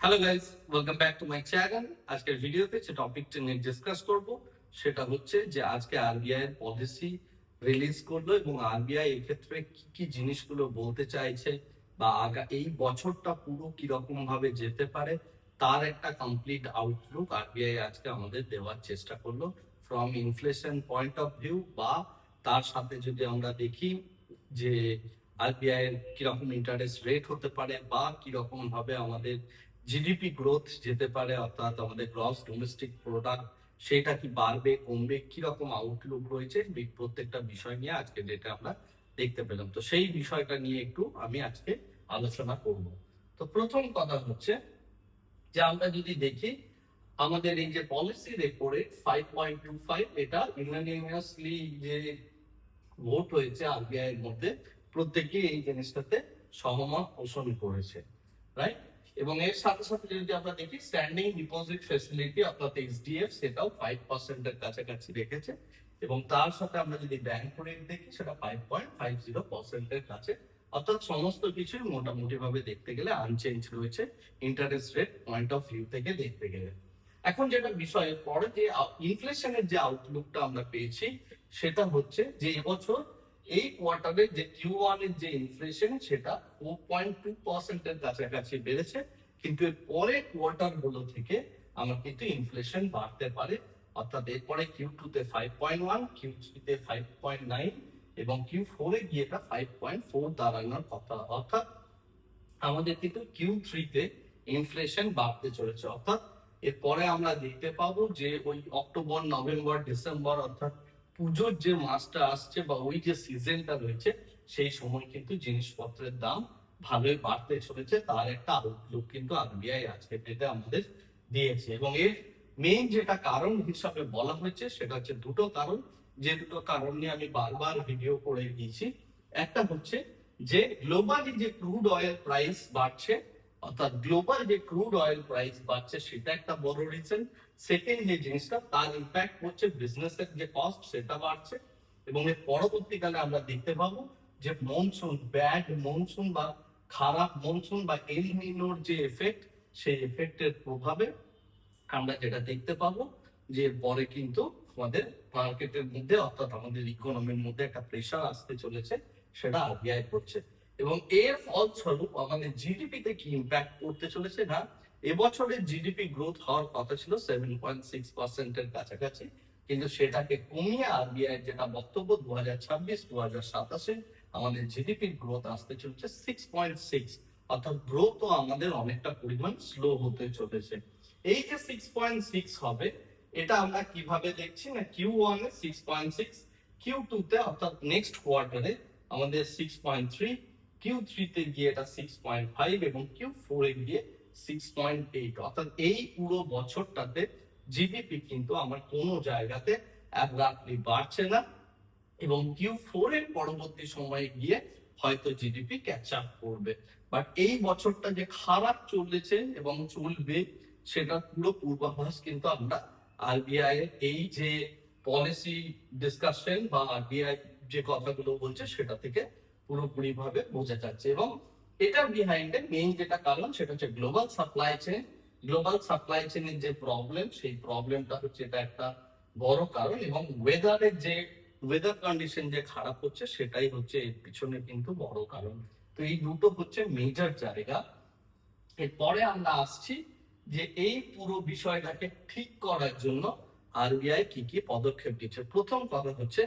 Hello guys, welcome back to my channel. আজকের ভিডিওতে যে টপিকটা নিয়ে ডিসকাস করব সেটা হচ্ছে যে আজকে আরবিআই এর পলিসি রিলিজ করলো এবং আরবিআই এক্ষেত্রে কি কি জিনিসগুলো বলতে চাইছে বা এই বছরটা পুরো কিরকম ভাবে যেতে পারে তার একটা কমপ্লিট আউটলুক আরবিআই আজকে আমাদের দেওয়ার চেষ্টা করলো from inflation point of view, বা তার সাথে যদি আমরা দেখি যে আরবিআই এর কিরকম ইন্টারেস্ট রেট হতে পারে বা কিরকম ভাবে আমাদের জিডিপি গ্রোথ যেতে পারে, অর্থাৎ আমাদের গ্রস ডোমেস্টিক প্রোডাক্ট সেটা কি বাড়বে কমবে, কিরকম আউটলুক রয়েছে, প্রত্যেকটা বিষয় নিয়ে আজকে যেটা আমরা দেখতে পেলাম। তো সেই বিষয়টা নিয়ে একটু আমি আজকে আলোচনা করব। তো প্রথম কথা হচ্ছে যে আমরা যদি দেখি আমাদের এই যে পলিসি রেপো রেট 5.25, এটা ইউনানিমাসলি যে ভোট হয়েছে আরবিআই এর মধ্যে, প্রত্যেকে এই জিনিসটাতে সহমত পোষণ করেছে, রাইট? এবং এর সাথে সাথে যদি আমরা দেখি স্ট্যান্ডিং ডিপোজিট ফ্যাসিলিটি অর্থাৎ এসডিএফ, সেটাও 5% এর কাছাকাছি রেখেছে। এবং তার সাথে আমরা যদি ব্যাংক রেট দেখি সেটা 5.50% এর কাছে, অর্থাৎ সমস্ত কিছুই মোটামুটি ভাবে দেখতে গেলে আনচেঞ্জ রয়েছে interest rate point of view থেকে দেখতে গেলে। এখন যেটা বিষয় পরে যে ইনফ্লেশনের যে আউটলুকটা আমরা পেয়েছি সেটা হচ্ছে যে এবছর এই কোয়ার্টারের যে Q1 এর যে ইনফ্লেশন সেটা 4.2% এর কাছাকাছি বেড়েছে, কিন্তু এর পরে কোয়ার্টার গুলো থেকে আমরা কিন্তু ইনফ্লেশন বাড়তে পারে, অর্থাৎ এরপরে Q2 তে 5.1, Q3 তে 5.9 এবং Q4 এ গিয়ে এটা 5.4 দাঁড়ানোর কথা। অর্থাৎ আমাদের কিন্তু Q3 তে ইনফ্লেশন বাড়তে চলেছে। অর্থাৎ এরপরে আমরা দেখতে পাবো যে ওই অক্টোবর নভেম্বর ডিসেম্বর, অর্থাৎ পুজোর যে মাসটা আসছে বা ওই যে সিজনটা রয়েছে, সেই সময় কিন্তু জিনিসপত্রের দাম ভালোই বাড়তে চলেছে। তার একটা আউটলুক কিন্তু আরবিআই আজকে ডেটে আমাদের দিয়েছে। এবং এর মেইন যেটা কারণ হিসাবে বলা হয়েছে সেটা হচ্ছে দুটো কারণ, যে দুটো কারণ নিয়ে আমি বারবার ভিডিও করে দিয়েছি। একটা হচ্ছে যে গ্লোবালি যে ক্রুড অয়েল প্রাইস বাড়ছে, অর্থাৎ গ্লোবাল যে ক্রুড অয়েল প্রাইস বাড়ছে সেটা একটা বড় রিজন। সেকেন্ড যে জিনিসটা, তার ইম্প্যাক্ট হচ্ছে বিজনেসের যে কস্ট সেটা বাড়ছে। এবং এর পরবর্তীকালে আমরা দেখতে পাবো যে মনসুন, ব্যাড মনসুন বা খারাপ মনসুন বা এল নিনোর যে এফেক্ট, সেই এফেক্টের প্রভাবে আমরা যেটা দেখতে পাবো যে পরে কিন্তু আমাদের মার্কেটের মধ্যে অর্থাৎ আমাদের ইকোনমির মধ্যে একটা প্রেসার আসতে চলেছে, সেটা আরবিআই করছে। এবং এর ফলস্বরূপ আমাদের জিডিপি তে কি ইম্প্যাক্ট করতে চলেছে না, এবছরের জিডিপি গ্রোথ হওয়ার কথা ছিল 7.6% এর কাছাকাছি, কিন্তু সেটাকে কমিয়ে আরবিআই যেটা বক্তব্য 2026-2027 আমাদের জিডিপি গ্রোথ আসতে চলেছে 6.6, অর্থাৎ গ্রোথও আমাদের অনেকটা পরিমাণ স্লো হতে চলেছে। এই যে 6.6 হবে, এটা আমরা কিভাবে দেখছি না, Q1 এ 6.6, Q2 তে অর্থাৎ নেক্সট কোয়ার্টারে আমাদের 6.3, Q3 তে গিয়ে এটা 6.5 এবং Q4 এ গিয়ে 6.8, অর্থাৎ এই পুরো বছরটাতে জিডিপি কিন্তু আমার কোনো জায়গাতে অ্যাব্রাপ্টলি বাড়ছে না। এবং Q4 এর পরবর্তী সময়ে গিয়ে হয়তো জিডিপি ক্যাচ আপ করবে। বাট এই বছরটা যে খারাপ চলেছে এবং চলবে সেটা পুরো পূর্বাভাস কিন্তু আমরা আরবিআই এর এই যে পলিসি ডিসকাশন বা আরবিআই যে কথাগুলো বলছে সেটা থেকে পুরোপুরি ভাবে বোঝা যাচ্ছে। এবং এটার বিহাইন্ডে মেইন যেটা কারণ সেটা হচ্ছে global supply chain. Global supply চেইনের যে প্রবলেম, সেই প্রবলেমটা হচ্ছে এটা একটা বড় কারণ। এবং ওয়েদার কন্ডিশন যে খারাপ হচ্ছে সেটাই হচ্ছে এর পিছনে কিন্তু বড় কারণ। তো এই দুটো হচ্ছে মেজর জায়গা। এরপরে আমরা আসছি যে এই পুরো বিষয়টাকে ঠিক করার জন্য আরবিআই কি কি পদক্ষেপ নিচ্ছে। প্রথম কথা হচ্ছে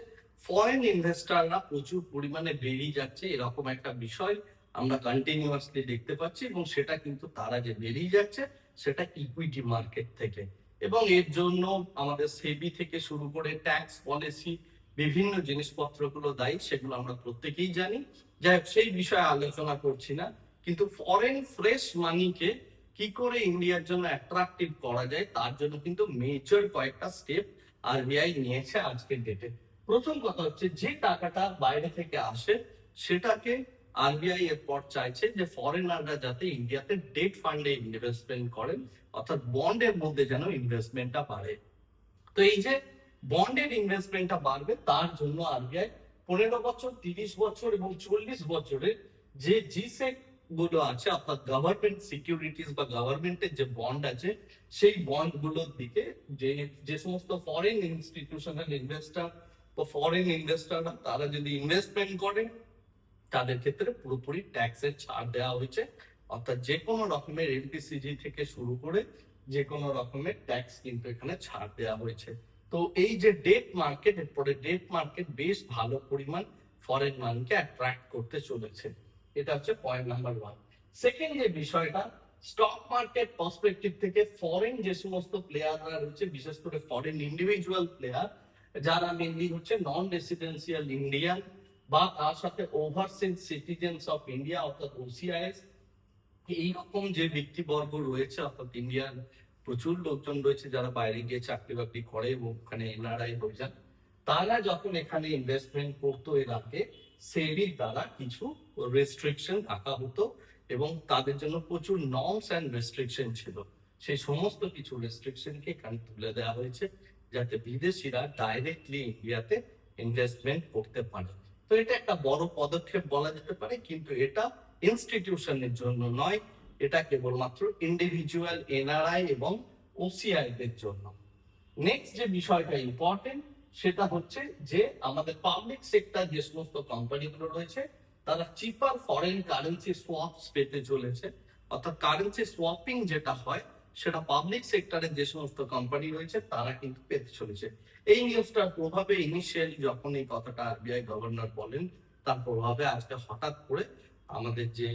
ফরেন ইনভেস্টররা প্রচুর পরিমাণে বেরিয়ে যাচ্ছে, এরকম একটা বিষয় আমরা কন্টিনিউয়াসলি দেখতে পাচ্ছি। এবং সেটা কিন্তু তারা যে বেরিয়ে যাচ্ছে সেটা ইকুইটি মার্কেট থেকে। এবং এর জন্য আমাদের সেবি থেকে শুরু করে ট্যাক্স পলিসি, বিভিন্ন জিনিসপত্রগুলো দায়ী, সেগুলো আমরা প্রত্যেকেই জানি। যাই হোক, সেই বিষয়ে আলোচনা করছি না। কিন্তু ফরেন ফ্রেশ মানিকে কি করে ইন্ডিয়ার জন্য অ্যাট্রাকটিভ করা যায় তার জন্য কিন্তু মেজর কয়েকটা স্টেপ আরবিআই নিয়েছে আজকের ডেটে। প্রথম কথা হচ্ছে যে টাকাটা বাইরে থেকে আসে সেটাকে আরবিআই এরপর চাইছে যে ফরেনাররা যাতে ইন্ডিয়াতে ডেট ফান্ডে ইনভেস্টমেন্ট করেন, অর্থাৎ বন্ডের মধ্যে যেন ইনভেস্টমেন্টটা বাড়ে। তো এই যে বন্ডের ইনভেস্টমেন্টটা বাড়বে তার জন্য আরবিআই 15 বছর, 30 বছর এবং 40 বছরের যে জিসেট গুলো আছে অর্থাৎ গভর্নমেন্ট সিকিউরিটিজ বা গভর্নমেন্টের যে বন্ড আছে সেই বন্ড গুলোর দিকে যে যে সমস্ত ফরেন ইনস্টিটিউশনাল ইনভেস্টর বা ফরেন ইনভেস্টররা তারা যদি ইনভেস্টমেন্ট করে তাদের ক্ষেত্রে পুরোপুরি ট্যাক্সের ছাড় দেওয়া হয়েছে, অর্থাৎ যে কোনো রকমের এলপিসিজি থেকে শুরু করে যে কোনো রকমের ট্যাক্স কিন্তু এখানে ছাড় দেওয়া হয়েছে। তো এই যে ডেট মার্কেট, এরপরে ডেট মার্কেট বেশ ভালো পরিমাণ ফরেন মানিকে অ্যাট্রাক্ট করতে চলেছে। এটা হচ্ছে পয়েন্ট নাম্বার 1। সেকেন্ড যে বিষয়টা, স্টক মার্কেট পার্সপেক্টিভ থেকে ফরেন যে সমস্ত প্লেয়াররা রয়েছে, বিশেষ করে ফরেন ইন্ডিভিজুয়াল প্লেয়ার যারা মেনলি হচ্ছে নন রেসিডেন্সিয়াল ইন্ডিয়ান বা তার সাথে ওভারসিজ সিটিজেন্স অফ ইন্ডিয়া অর্থাৎ ওসিআইএস, এইরকম যে ব্যক্তিবর্গ রয়েছে অর্থাৎ ইন্ডিয়ান প্রচুর লোকজন রয়েছে যারা বাইরে গিয়ে চাকরি বাকরি করে এবং ওখানে এনআরআই হয়ে যান, তারা যখন এখানে ইনভেস্টমেন্ট করতো এর আগে সেবির দ্বারা কিছু রেস্ট্রিকশন রাখা হতো এবং তাদের জন্য প্রচুর নর্মস অ্যান্ড রেস্ট্রিকশন ছিল। সেই সমস্ত কিছু রেস্ট্রিকশনকে এখানে তুলে দেওয়া হয়েছে যাতে বিদেশিরা ডাইরেক্টলি ইন্ডিয়াতে ইনভেস্টমেন্ট করতে পারে। তো এটা একটা বড় পদক্ষেপ বলা যেতে পারে, কিন্তু এটা ইনস্টিটিউশনের জন্য নয়, এটা কেবলমাত্র ইন্ডিভিজুয়াল এনআরআই এবং ওসিআই দের জন্য। নেক্সট যে বিষয়টা ইম্পর্টেন্ট সেটা হচ্ছে যে আমাদের পাবলিক সেক্টর যে সমস্ত কোম্পানিগুলো রয়েছে তারা চিপার ফরেন কারেন্সি সোয়াপস পেতে চলেছে, অর্থাৎ কারেন্সি সোয়াপিং যেটা হয় সেটা পাবলিক সেক্টরের যে সমস্ত কোম্পানি রয়েছে তারা কিন্তু পেতে চলেছে। এই নিউজটার প্রভাবে ইনিশিয়ালি যখন এই কথাটা আরবিআই গভর্নর বলেন তার প্রভাবে আজকে হঠাৎ করে আমাদের যে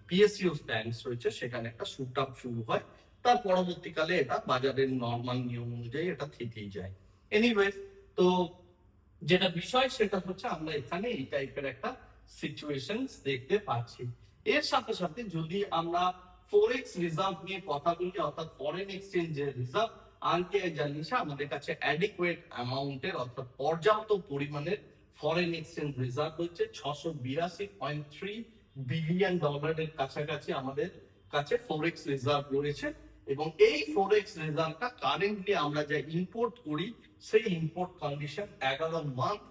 পিএসইউ ব্যাংকস রয়েছে সেখানে একটা শুট আপ শুরু হয়, তার পরবর্তীকালে এটা বাজারের নর্মাল নিয়ম অনুযায়ী এটা থেকেই যায়। এনিওয়েজ, তো যেটা বিষয় সেটা হচ্ছে আমরা এখানে এই টাইপের একটা সিচুয়েশন দেখতে পাচ্ছি। এর সাথে সাথে যদি আমরা ফরেক্স রিজার্ভ নিয়ে কথা বলি অর্থাৎ ফরেন এক্সচেঞ্জের রিজার্ভ, আরবিআই জানিয়েছে আমাদের কাছে অ্যাডিকুয়েট অ্যামাউন্টের অর্থাৎ পর্যাপ্ত পরিমাণের ফরেন এক্সচেঞ্জ রিজার্ভ হচ্ছে 682.3 বিলিয়ন ডলারের কাছাকাছি আমাদের কাছে ফরেক্স রিজার্ভ রয়েছে এবং এই ফরেক্স রিজার্ভটা কারেন্টলি আমরা যা ইম্পোর্ট করি সেই ইম্পোর্ট কন্ডিশন 11 মান্থ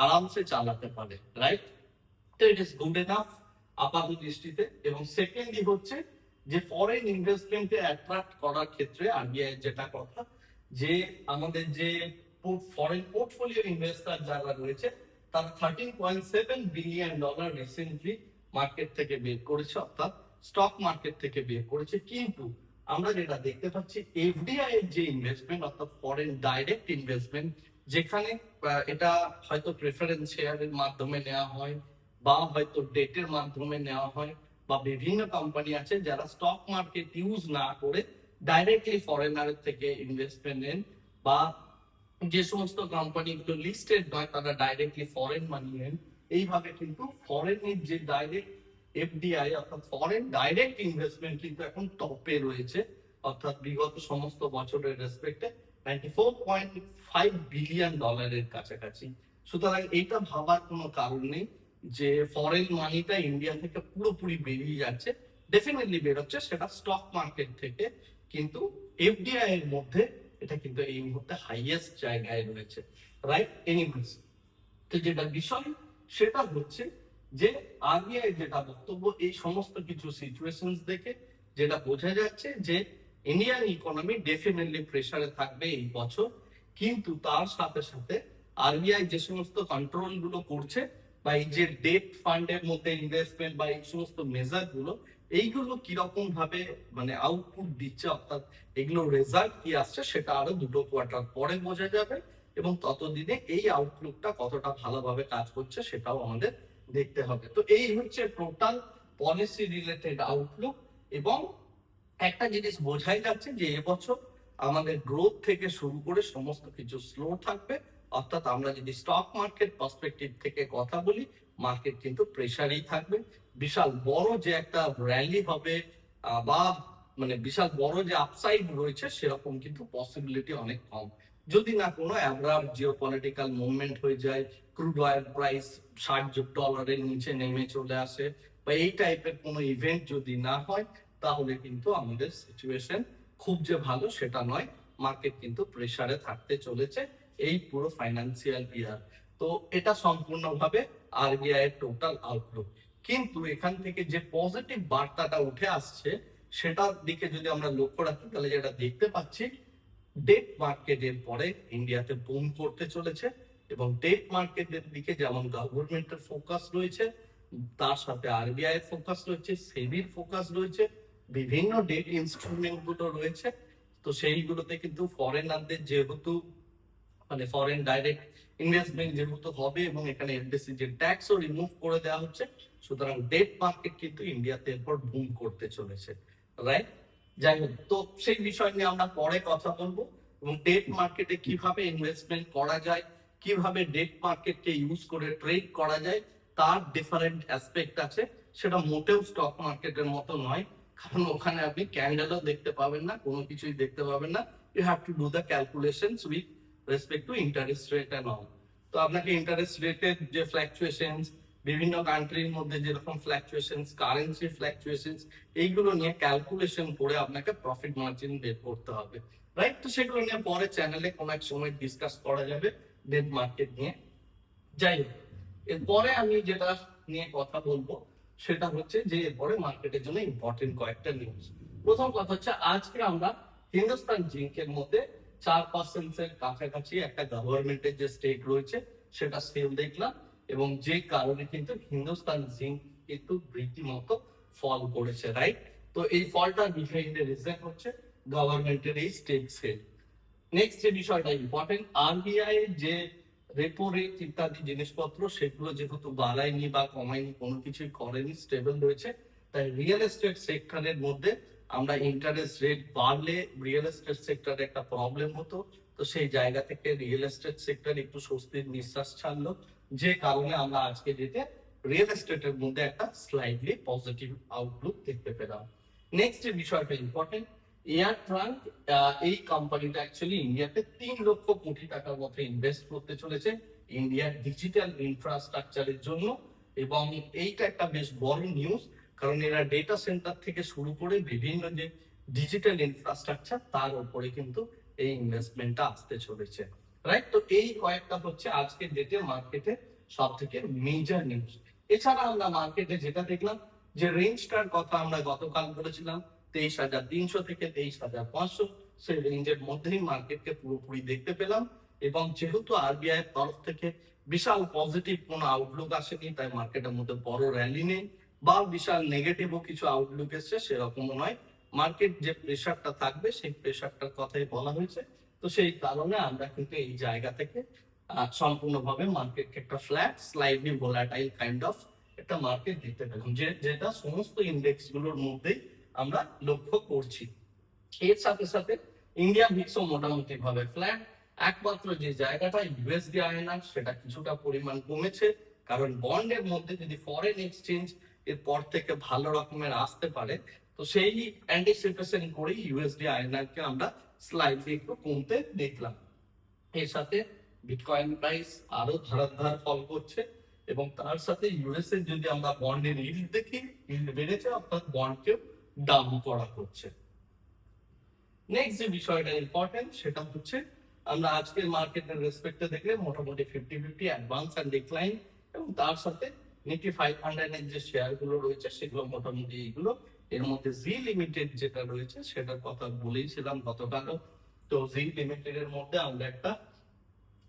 আরামসে চালাতে পারে, রাইট? তো ইট ইজ গুড এনাফ আপাত দৃষ্টিতে। এবং সেকেন্ডলি হচ্ছে যে ফরেন ইনভেস্টমেন্টে অ্যাট্রাক্ট করার ক্ষেত্রে আরবিআই যেটা কথা যে আমাদের যে ফরেন পোর্টফোলিও ইনভেস্টর যারা রয়েছে তারা 13.7 বিলিয়ন ডলার রিসেন্টলি মার্কেট থেকে বের করেছে অর্থাৎ স্টক মার্কেট থেকে বের করেছে। কিন্তু আমরা যেটা দেখতে পাচ্ছি এফডিআই এর যে ইনভেস্টমেন্ট অর্থাৎ ফরেন ডাইরেক্ট ইনভেস্টমেন্ট, যেখানে এটা হয়তো প্রেফারেন্স শেয়ারের মাধ্যমে নেওয়া হয় বা হয়তো ডেটের মাধ্যমে নেওয়া হয় বা বিভিন্ন কোম্পানি আছে যারা স্টক মার্কেট ইউজ না করে ডাইরেক্টলি ফরেনারের থেকে ইনভেস্টমেন্ট নেন, বা যে সমস্ত কোম্পানিগুলো লিস্টেড নয় তারা ডাইরেক্টলি ফরেন মানি নেন। এইভাবে কিন্তু ফরেনের যে ডাইরেক্ট এফডিআই অর্থাৎ ফরেন ডাইরেক্ট ইনভেস্টমেন্ট কিন্তু এখন টপে রয়েছে, অর্থাৎ বিগত সমস্ত বছরের রেসপেক্টে 94.5 বিলিয়ন ডলারের কাছাকাছি। সুতরাং এটা ভাবার কোনো কারণ নেই যে ফরেন মানিটা ইন্ডিয়া থেকে পুরোপুরি বেরিয়ে যাচ্ছে, ডেফিনেটলি বেরোচ্ছে সেটা স্টক মার্কেট থেকে, কিন্তু এফডিআই এর মধ্যে এটা কিন্তু এই মুহূর্তে হাইয়েস্ট জায়গায় রয়েছে, রাইট? এনিওয়েজ, তো যেটা বিষয় সেটা হচ্ছে যে আরবিআই যেটা বক্তব্য এই সমস্ত কিছু সিচুয়েশনস দেখে যেটা বোঝা যাচ্ছে যে ইন্ডিয়ান ইকোনমি ডেফিনেটলি প্রেসারে থাকবে এই বছর, কিন্তু তার সাথে সাথে আরবিআই যে সমস্ত কন্ট্রোল গুলো করছে বা এই যে ডেট ফান্ডের মধ্যে ইনভেস্টমেন্ট বা এই সমস্ত মেজার গুলো এইগুলো কিরকম ভাবে মানে আউটপুট দিচ্ছে অর্থাৎ এগুলো রেজাল্ট কি আসছে সেটা আরো 2 কোয়ার্টার পরে বোঝা যাবে এবং ততদিনে এই আউটলুকটা কতটা ভালোভাবে কাজ করছে সেটাও আমাদের দেখতে হবে। তো এই হচ্ছে টোটাল পলিসি রিলেটেড আউটলুক এবং একটা জিনিস বোঝাই যাচ্ছে যে এবছর আমাদের গ্রোথ থেকে শুরু করে সমস্ত কিছু স্লো থাকবে, অর্থাৎ আমরা যদি স্টক মার্কেট পার্সপেক্টিভ থেকে কথা বলি মার্কেট কিন্তু প্রেসারেই থাকবে। বিশাল বড় যে একটা র্যালি হবে বা মানে বিশাল বড় যে আপসাইড রয়েছে সেরকম কিন্তু পসিবিলিটি অনেক কম, যদি না কোনো অ্যাব্রাপ্ট জিওপলিটিক্যাল মুভমেন্ট হয়ে যায়, ক্রুড অয়েল প্রাইস $60 নিচে নেমে চলে আসে বা এই টাইপের কোনো ইভেন্ট যদি না হয় তাহলে কিন্তু আমাদের সিচুয়েশন খুব যে ভালো সেটা নয়, মার্কেট কিন্তু প্রেসারে থাকতে চলেছে এই পুরো ফাইন্যান্সিয়াল ইয়ার। তো এটা সম্পূর্ণভাবে আরবিআই এর টোটাল আউটলুক। কিন্তু এখান থেকে যে পজিটিভ বার্তাটা উঠে আসছে সেটার দিকে যদি আমরা লক্ষ্য রাখি তাহলে যেটা দেখতে পাচ্ছি, ডেট মার্কেটের পরে ইন্ডিয়াতে বুম করতে চলেছে এবং ডেট মার্কেটের দিকে যেমন গভর্নমেন্টের ফোকাস রয়েছে, তার সাথে আরবিআই এর ফোকাস রয়েছে, সেবির ফোকাস রয়েছে, বিভিন্ন ডেট ইনস্ট্রুমেন্ট গুলো রয়েছে। তো সেইগুলোতে কিন্তু ফরেনারদের যেহেতু মানে ফরেন ডাইরেক্ট ইনভেস্টমেন্ট যেহেতু হবে এবং এখানে এফডিসি যে ট্যাক্সও রিমুভ করে দেওয়া হচ্ছে, সুতরাং ডেট মার্কেট কিন্তু ইন্ডিয়াতে এরপর বুম করতে চলেছে, রাইট? যাই হোক, তো সেই বিষয় নিয়ে আমরা পরে কথা বলবো এবং ডেট মার্কেটে কিভাবে ইনভেস্টমেন্ট করা যায়, কিভাবে ডেট মার্কেটকে ইউজ করে ট্রেড করা যায়, তার ডিফারেন্ট অ্যাসপেক্ট আছে। সেটা মোটেও স্টক মার্কেটের মতো নয়, কারণ ওখানে আপনি ক্যান্ডেলও দেখতে পাবেন না, কোনো কিছুই দেখতে পাবেন না। You have to do the calculations with respect to interest rate and all. তো আপনাকে ইন্টারেস্ট রেটের যে ফ্ল্যাকচুয়েশনস, বিভিন্ন কান্ট্রির মধ্যে যেরকম ফ্ল্যাকচুয়েশনস, কারেন্সি ফ্ল্যাকচুয়েশনস, এইগুলো নিয়ে ক্যালকুলেশন করে আপনাকে প্রফিট মার্জিন বের করতে হবে, রাইট? তো সেগুলো নিয়ে পরে চ্যানেলে কোনো এক সময় ডিসকাস করা যাবে ডেট মার্কেট নিয়ে। যাই হোক, এরপরে আমি যেটা নিয়ে কথা বলবো সেটা হচ্ছে যে এরপরে মার্কেটের জন্য ইম্পর্টেন্ট কয়েকটা নিউজ। প্রথম কথা হচ্ছে আজকে আমরা হিন্দুস্তান জিঙ্কের মধ্যে 4% এর কাছাকাছি একটা গভর্নমেন্টের যে স্টেক রয়েছে সেটা সেল দেখলাম এবং যে কারণে কিন্তু হিন্দুস্তান জিঙ্ক কিন্তু রীতিমতো ফল করেছে, রাইট? তো এই ফলটার বিহাইন্ড রিজন হচ্ছে গভর্নমেন্টের এই স্টেক সেল। নেক্সট যে বিষয়টা ইম্পর্টেন্ট, আরবিআই যে রেপো রেট ইত্যাদি জিনিসপত্র সেগুলো যেহেতু বাড়ায়নি বা কমায়নি, কোনো কিছুই করেনি, স্টেবল রয়েছে, তাই রিয়েল এস্টেট সেক্টরের মধ্যে আমরা ইন্টারেস্ট রেট বাড়লে রিয়েল এস্টেট সেক্টরে একটা প্রবলেম হতো। তো সেই জায়গা থেকে রিয়েল এস্টেট সেক্টর একটু স্বস্তির নিঃশ্বাস ছাড়লো, যে কারণে আমরা আজকে ডেটে রিয়েল এস্টেটের মধ্যে একটা স্লাইডলি পজিটিভ আউটলুক দেখতে পেলাম। নেক্সট যে বিষয়টা ইম্পর্টেন্ট, এয়ার ট্রাঙ্ক, এই কোম্পানিটা অ্যাকচুয়ালি ইন্ডিয়াতে 3 লক্ষ কোটি টাকার মতো ইনভেস্ট করতে চলেছে ইন্ডিয়ার ডিজিটাল ইনফ্রাস্ট্রাকচারের জন্য। এবং এইটা একটা বেশ বড় নিউজ, কারণ এরা ডেটা সেন্টার থেকে শুরু করে বিভিন্ন যে ডিজিটাল ইনফ্রাস্ট্রাকচার তার উপরে কিন্তু এই ইনভেস্টমেন্টটা আসতে চলেছে, রাইট? তো এই কয়েকটা হচ্ছে আজকের ডেটে মার্কেটে সব থেকে মেজর নিউজ। এছাড়া আমরা মার্কেটে যেটা দেখলাম, যে রেঞ্জটার কথা আমরা গতকাল বলেছিলাম 23,300 থেকে 23,500, সেই রেঞ্জের মধ্যেই মার্কেটকে পুরোপুরি দেখতে পেলাম। এবং যেহেতু আরবিআই এর তরফ থেকে বিশাল পজিটিভ কোনো আউটলুক আসেনি, তাই মার্কেটের মধ্যে বড় র্যালি নেই বা বিশাল নেগেটিভও কিছু আউটলুক এসছে সেরকমও নয়। মার্কেট যে প্রেশারটা থাকবে সেই প্রেশারটার কথাই বলা হয়েছে। তো সেই কারণে আমরা কিন্তু এই জায়গা থেকে সম্পূর্ণভাবে মার্কেটকে একটা flat slightly volatile kind of একটা মার্কেট দেখতে পেলাম, যেটা সমস্ত ইন্ডেক্স গুলোর মধ্যেই আমরা লক্ষ্য করছি। এর সাথে সাথে ইন্ডিয়া ভিক্সও মোটামুটি ভাবে ফ্ল্যাট। একমাত্র যে জায়গাটা ইউএসডি আইএনআর সেটা কিছুটা পরিমাণ কমেছে, কারণ বন্ডের মধ্যে যদি ফরেন এক্সচেঞ্জ এর পর থেকে ভালো রকমের আসতে পারে, তো সেই অ্যান্টিসিপেশন করে ইউএসডি আইএনআর কে আমরা স্লাইডলি একটু কমতে দেখলাম। এর সাথে বিটকয়েন প্রাইস আরো ধারাধার ফল করছে এবং তার সাথে ইউএস এর যদি আমরা বন্ডের ইল্ড দেখি, ইল্ড বেড়েছে, অর্থাৎ বন্ডকেও ডাউন করা হচ্ছে। নেক্সট যে বিষয়টা ইম্পর্টেন্ট সেটা হচ্ছে আমরা আজকের মার্কেটের রেসপেক্টে দেখলে মোটামুটি 50-50 অ্যাডভান্স এন্ড ডিক্লাইন, এবং তার সাথে নিফটি 500 এর যে শেয়ার গুলো রয়েছে সেগুলো মোটামুটি এইগুলো। এর মধ্যে জি লিমিটেড যেটা রয়েছে সেটার কথা বলেইছিলাম গতকালও। তো জি লিমিটেড এর মধ্যে আমরা একটা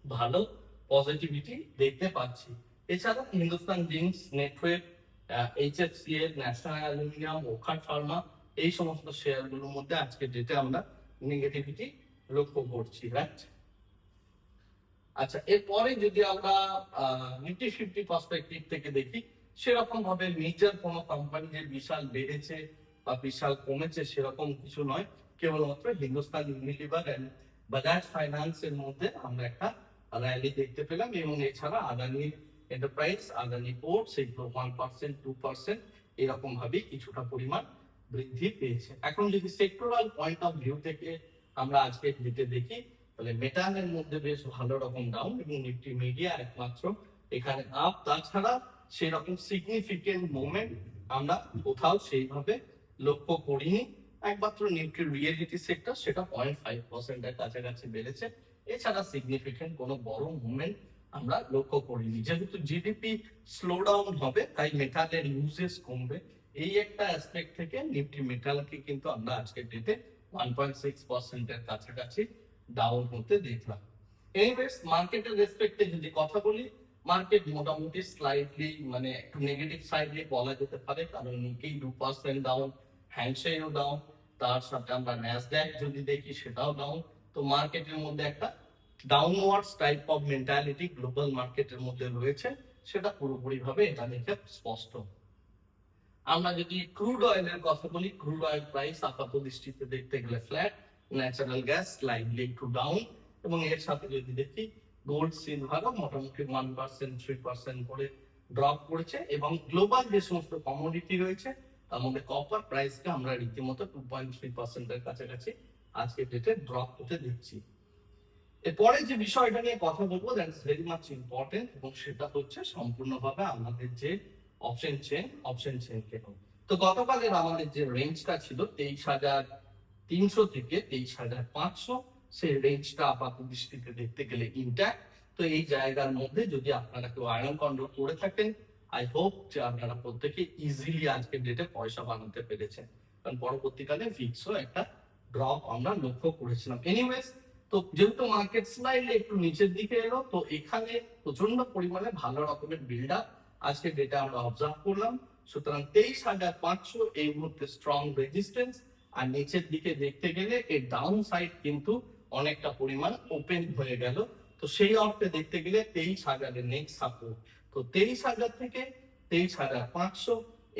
ভালো পজিটিভিটি দেখতে পাচ্ছি। এছাড়া Hindustan Zincs, Netweb, HFCL, National Aluminium, Wockhardt Pharma, এই সমস্ত শেয়ার গুলোর মধ্যে আজকে ডেটে আমরা নেগেটিভিটি লক্ষ্য করছি, রাইট? আচ্ছা, এরপরে যদি আমরা নিফটি 50 পার্সপেক্টিভ থেকে দেখি, সেরকম ভাবে মেজর কোনো কোম্পানি যে বিশাল বেড়েছে বা বিশাল কমেছে সেরকম কিছু নয়। কেবলমাত্র Hindustan Unilever and Bajaj Finance এর মধ্যে আমরা একটা র্যালি দেখতে পেলাম, এবং এছাড়া আদানি এন্টারপ্রাইজ, আদানি পোর্টস, এগুলো 1%, 2% এরকম ভাবে কিছুটা পরিমাণ বৃদ্ধি পেয়েছে। এখন যদি সেক্টরাল পয়েন্ট অফ ভিউ থেকে আমরা আজকে ডেটে দেখি, তাহলে মেটালের মধ্যে বেশ ভালো রকম ডাউন এবং নিফটি মিডিয়া একমাত্র এখানে আপ। তাছাড়া সেরকম সিগনিফিকেন্ট মুভমেন্ট আমরা কোথাও সেইভাবে লক্ষ্য করিনি। একমাত্র নিফটি রিয়েলিটি সেক্টর সেটা 0.5% এর কাছাকাছি বেড়েছে। এছাড়া সিগনিফিকেন্ট কোনো বড় মুভমেন্ট আমরা লক্ষ্য করিনি। যেহেতু জিডিপি স্লো ডাউন হবে তাই মেটালের ইউজেস কমবে, এই একটা অ্যাসপেক্ট থেকে নিফটি মেটালকে কিন্তু আমরা আজকের ডেটে 1.6% এর কাছাকাছি ডাউন হতে দেখলাম। এনিওয়েজ মার্কেটের রেসপেক্টে যদি কথা বলি, মার্কেট মোটামুটি স্লাইডলি মানে একটু নেগেটিভ সাইডে বলা যেতে পারে, কারণ নিকেই 2% ডাউন, হ্যান্ডশেকও ডাউন, তার সাথে আমরা ন্যাসড্যাক যদি দেখি সেটাও ডাউন। তো মার্কেটের মধ্যে একটা downwards type of mentality global মার্কেটের মধ্যে রয়েছে, সেটা পুরোপুরি ভাবে এটা দেখে স্পষ্ট। আমরা যদি ক্রুড অয়েলের কথা বলি, ক্রুড অয়েল প্রাইস আপাত দৃষ্টিতে দেখতে গেলে ফ্ল্যাট, ন্যাচারাল গ্যাস স্লাইডলি একটু ডাউন, এবং এর সাথে যদি দেখি গোল্ড সিলভারও মোটামুটি 1% 3% করে ড্রপ করেছে, এবং গ্লোবাল যে সমস্ত কমোডিটি রয়েছে তার মধ্যে কপার প্রাইসকে আমরা রীতিমতো 2.3% এর কাছাকাছি আজকে ডেটে ড্রপ হতে দেখছি। এরপরে যে বিষয়টা নিয়ে কথা বলবো দ্যাটস ভেরি মাচ ইম্পর্টেন্ট, এবং সেটা হচ্ছে সম্পূর্ণভাবে আমাদের যে অপশন চেন কেন। তো গতকালের আমাদের যে রেঞ্জটা ছিল 23,300 থেকে 23,500, সেই রেঞ্জটা আপাত দৃষ্টিতে দেখতে গেলে ইনট্যাক্ট। তো এই জায়গার মধ্যে যদি আপনারা কেউ আয়রন কন্ট্রোল করে থাকেন, আই হোপ যে আপনারা প্রত্যেকে ইজিলি আজকের ডেটে পয়সা বানাতে পেরেছেন, কারণ পরবর্তীকালে ফিক্সও একটা ড্রপ আমরা লক্ষ্য করেছিলাম। এনিওয়েজ, তো যেহেতু মার্কেট স্লাইডলি একটু নিচের দিকে এলো, তো এখানে প্রচন্ড পরিমাণে ভালো রকমের বিল্ড আপ আজকে ডেটা আমরা অবজার্ভ করলাম। সুতরাং 23,500 এই মুহূর্তে স্ট্রং রেজিস্ট্যান্স, আর নিচের দিকে দেখতে গেলে এর ডাউন সাইড কিন্তু অনেকটা পরিমাণ ওপেন হয়ে গেল। তো সেই অর্থে দেখতে গেলে 23,000 এর নেক্সট সাপোর্ট, তো 23,000 থেকে 23,500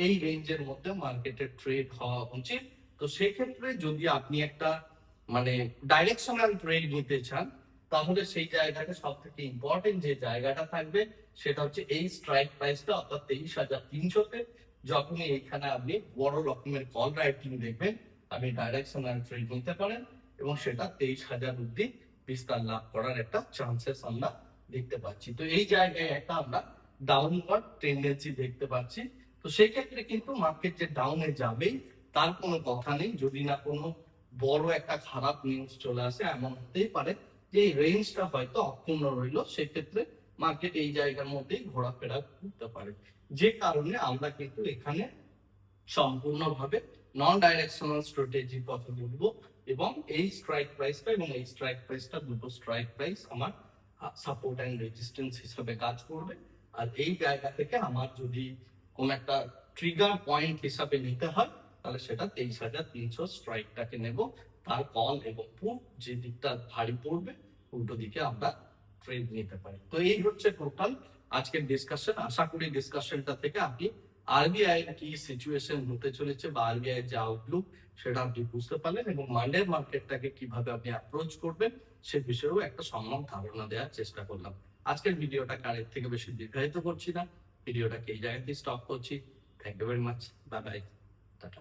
এই রেঞ্জের মধ্যে মার্কেটের ট্রেড হওয়া উচিত। তো সেক্ষেত্রে যদি আপনি একটা মানে ডাইরেকশনাল ট্রেড নিতে চান, তাহলে সেই জায়গাটা সব থেকে ইম্পর্টেন্ট যে জায়গাটা থাকবে সেটা হচ্ছে এই স্ট্রাইক প্রাইসটা, অর্থাৎ 23,300-তে। যখনই এইখানে আপনি বড় রকমের কল রাইটিং দেখবেন, আপনি ডাইরেকশনাল ট্রেড নিতে পারেন, এবং সেটা 23,000 অব্দি বিস্তার লাভ করার একটা চান্সেস আমরা দেখতে পাচ্ছি। তো এই জায়গায় একটা আমরা ডাউনওয়ার্ড টেন্ডেন্সি দেখতে পাচ্ছি। তো সেই ক্ষেত্রে কিন্তু মার্কেট যে ডাউনে যাবেই তার কোনো কথা নেই, যদি না কোনো বড় একটা খারাপ নিউজ চলে আসে। এমন হতেই পারে যে এই রেঞ্জটা হয়তো অক্ষুণ্ণ রইল, সেক্ষেত্রে মার্কেট এই জায়গার মধ্যেই ঘোরাফেরা করতে পারে, যে কারণে আমরা কিন্তু এখানে সম্পূর্ণভাবে নন ডাইরেকশনাল স্ট্র্যাটেজির কথা বলবো, এবং এই স্ট্রাইক প্রাইসটা এবং এই স্ট্রাইক প্রাইসটা দুটো স্ট্রাইক প্রাইস আমার সাপোর্ট অ্যান্ড রেজিস্ট্যান্স হিসেবে কাজ করবে। আর এই জায়গা থেকে আমার যদি কোন একটা ট্রিগার পয়েন্ট হিসাবে নিতে হয়, তাহলে সেটা 23,300 স্ট্রাইকটাকে নেব। তার কল এবং পুট যে দিকটা ভারী পড়বে উল্টো দিকে আমরা ট্রেড নিতে পারি। তো এই হচ্ছে টোটাল আজকের ডিসকাশন। আশা করি ডিসকাশনটা থেকে আপনি আরবিআই এর কি সিচুয়েশন হতে চলেছে বা আরবিআই এর যে আউটলুক সেটা আপনি বুঝতে পারলেন, এবং মান্ডে মার্কেটটাকে কিভাবে আপনি অ্যাপ্রোচ করবেন সে বিষয়েও একটা সম্যক ধারণা দেওয়ার চেষ্টা করলাম। আজকের ভিডিওটা কারের থেকে বেশি দীর্ঘায়িত করছি না, ভিডিওটাকে এই জায়গাতেই স্টপ করছি। Thank you very much, bye bye, tata.